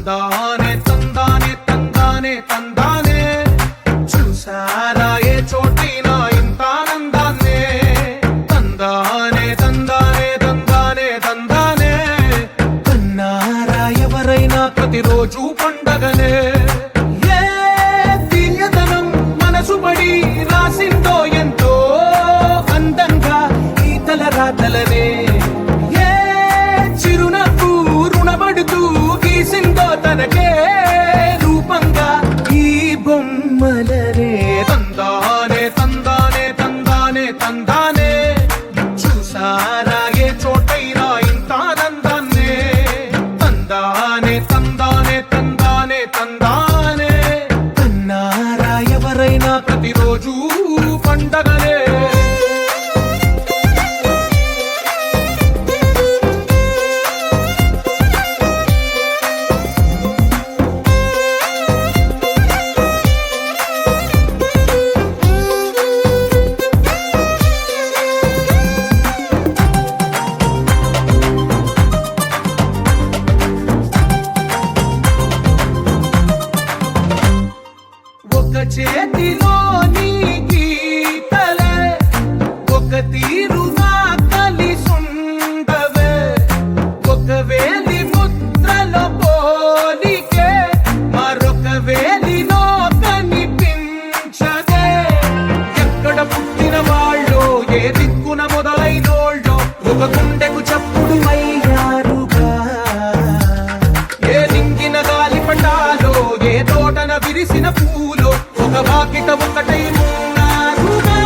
తందానే తందానే తందానే తందానే చూసారా ఏ చోటైనా ఇంత ఆనందాన్నే తందానే తందానే తందానే తందానే కన్నారా ఎవరైనా ప్రతిరోజు పండగనే ఏ తీయదనం మనసు పడి రాసిందో ఎంతో అందంగా ఈ తలరాతలనే ఏ చిరునవ్వు రుణపడుతూ గీసిందో తనకే రూపంగా ఈ బొమ్మలనే తందానే తందానే తందానే తందానే చూసారా ఏ చోటైనా ఇంత ఆనందాన్నే తందానే తందానే తందానే తందానే కన్నారా ఎవరైనా ప్రతిరోజు పండగనే ఒక చేతిలో నీ గీతలే ఒక తీరుగా కలిసుండవే ఒక వేలి ముద్రలో పోలికే మరొక వేలిలో కనిపించదే ఎక్కడ పుట్టిన వాళ్ళో ఏ దిక్కున మొదలైనోళ్ళో ఒక గుండెకు చప్పుడు అయ్యారుగా ఏ లింగిన గాలి పటాలో ఏ తోటన విరిసిన పూలో ఒక వాకిట ఒకటై ఉన్నారుగా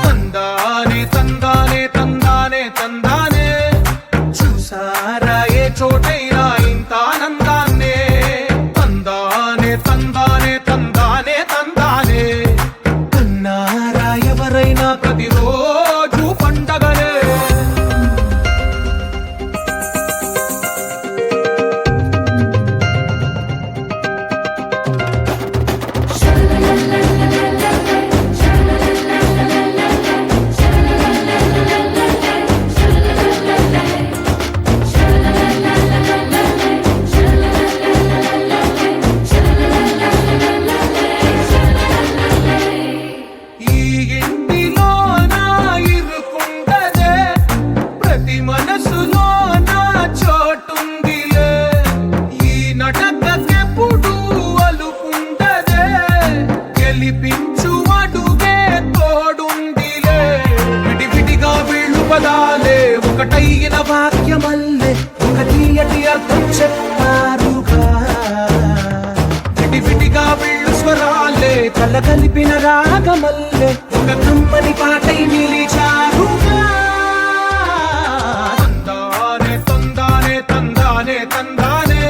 తందానే తందానే తందానే తందానే చూసారా ఏ చోటైనా ఇంత ఆనందాన్నే తందానే తందానే తందానే తందానే కన్నారా ఎవరైనా ప్రతిరోజు పండగనే ఈ ఇంటిలో నా ఇరుకుండదే ప్రతి మనసులో నా చోటుందిలే ఈ నటకెప్పుడు అలుకుండదే గెలిపించు అడుగే తోడుందిలే విడివిడిగా వీళ్ళు పదాలే ఒకటైన వాక్యమల్లే ఒక తీయటి అర్థం చెప్పారుగా విడివిడిగా వీళ్ళు స్వరాలే కల కలిపిన రాగమల్లే ఒక కమ్మని పాటై నిలిచారుగా తందానే తందానే తందానే తందానే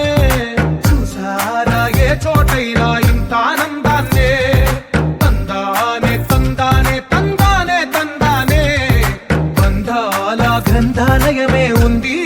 చూసారా ఏ చోటైనా ఇంత ఆనందాన్నే తందానే తందానే తందానే తందానే బంధాల గ్రంథాలయమే ఉంది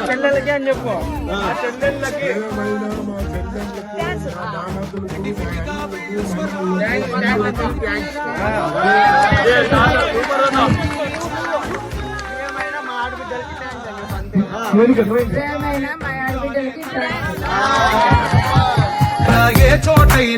చెల్లెలకి అని చెప్పు చెల్లెళ్ళకి ఏ చోటైనా